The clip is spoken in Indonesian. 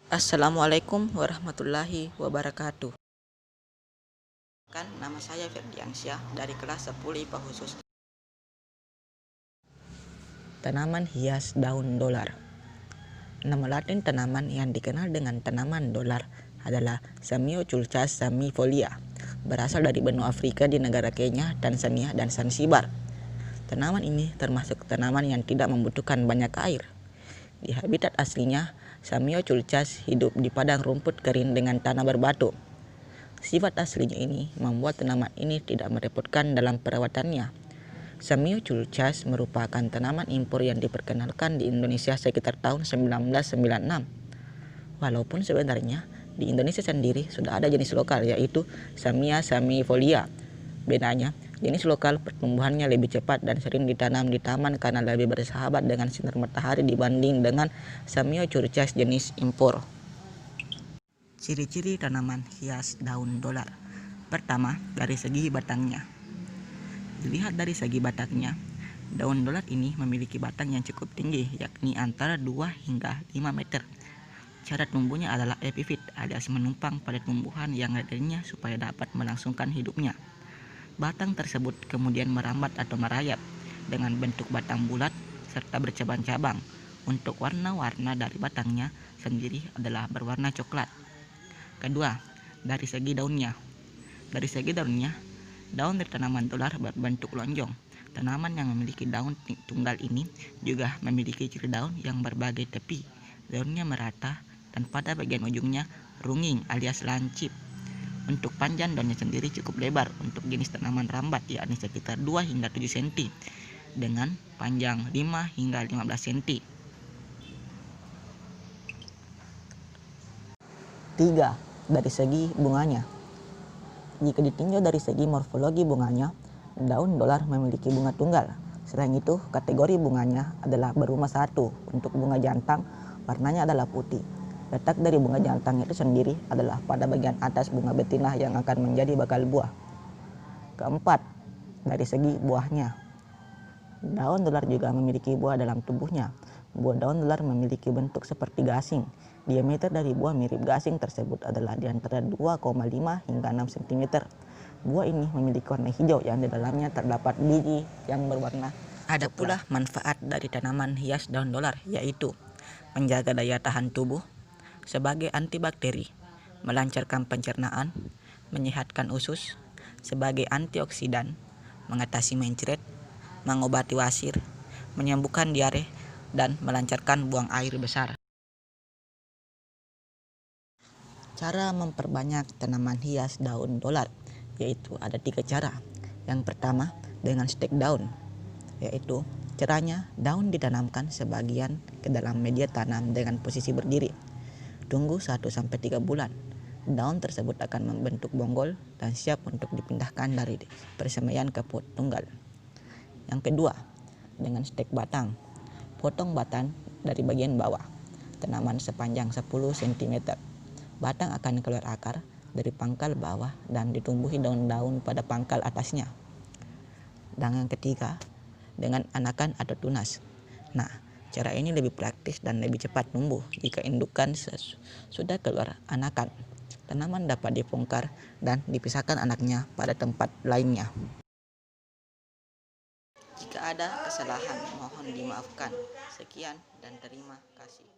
Assalamualaikum warahmatullahi wabarakatuh. Nama saya Ferdiansyah dari kelas 10 IPA khusus. Tanaman hias daun dolar. Nama latin tanaman yang dikenal dengan tanaman dolar adalah Samioculcas samifolia. Berasal dari benua Afrika di negara Kenya, Tanzania, dan Zanzibar. Tanaman ini termasuk tanaman yang tidak membutuhkan banyak air. Di habitat aslinya, Samioculcas hidup di padang rumput kering dengan tanah berbatu. Sifat aslinya ini membuat tanaman ini tidak merepotkan dalam perawatannya. Samioculcas merupakan tanaman impor yang diperkenalkan di Indonesia sekitar tahun 1996. Walaupun sebenarnya di Indonesia sendiri sudah ada jenis lokal, yaitu Samia samifolia. Bedanya, jenis lokal pertumbuhannya lebih cepat dan sering ditanam di taman karena lebih bersahabat dengan sinar matahari dibanding dengan Samioculcas jenis impor. Ciri-ciri tanaman hias daun dolar. Pertama, dari segi batangnya. Dilihat dari segi batangnya, daun dolar ini memiliki batang yang cukup tinggi, yakni antara 2 hingga 5 meter. Cara tumbuhnya adalah epifit, alias menumpang pada tumbuhan yang lainnya supaya dapat melangsungkan hidupnya. Batang tersebut kemudian merambat atau merayap dengan bentuk batang bulat serta bercabang-cabang. Untuk warna-warna dari batangnya sendiri adalah berwarna coklat. Kedua, dari segi daunnya. Dari segi daunnya, daun dari tanaman dolar berbentuk lonjong. Tanaman yang memiliki daun tunggal ini juga memiliki ciri daun yang berbagai tepi. Daunnya merata dan pada bagian ujungnya runging alias lancip. Untuk panjang daunnya sendiri cukup lebar untuk jenis tanaman rambat, yakni sekitar 2 hingga 7 cm dengan panjang 5 hingga 15 cm. 3. Dari segi bunganya. Jika ditinjau dari segi morfologi bunganya, daun dolar memiliki bunga tunggal. Selain itu, kategori bunganya adalah berumah satu. Untuk bunga jantan, warnanya adalah putih. Letak dari bunga jantan itu sendiri adalah pada bagian atas bunga betina yang akan menjadi bakal buah. Keempat, dari segi buahnya. Daun dolar juga memiliki buah dalam tubuhnya. Buah daun dolar memiliki bentuk seperti gasing. Diameter dari buah mirip gasing tersebut adalah di antara 2,5 hingga 6 cm. Buah ini memiliki warna hijau yang di dalamnya terdapat biji yang berwarna coklat. Ada pula manfaat dari tanaman hias daun dolar, yaitu menjaga daya tahan tubuh sebagai antibakteri, melancarkan pencernaan, menyehatkan usus, sebagai antioksidan, mengatasi mencret, mengobati wasir, menyembuhkan diare, dan melancarkan buang air besar. Cara memperbanyak tanaman hias daun dolar, yaitu ada 3 cara. Yang pertama, dengan stek daun, yaitu caranya daun ditanamkan sebagian ke dalam media tanam dengan posisi berdiri. Tunggu 1-3 bulan. Daun tersebut akan membentuk bonggol dan siap untuk dipindahkan dari persemaian ke pot tunggal. Yang kedua, dengan stek batang. Potong batang dari bagian bawah tanaman sepanjang 10 cm. Batang akan keluar akar dari pangkal bawah dan ditumbuhi daun-daun pada pangkal atasnya. Dan yang ketiga, dengan anakan atau tunas. Nah, cara ini lebih praktis dan lebih cepat tumbuh jika indukan sudah keluar anakan. Tanaman dapat dibongkar dan dipisahkan anaknya pada tempat lainnya. Jika ada kesalahan, mohon dimaafkan. Sekian dan terima kasih.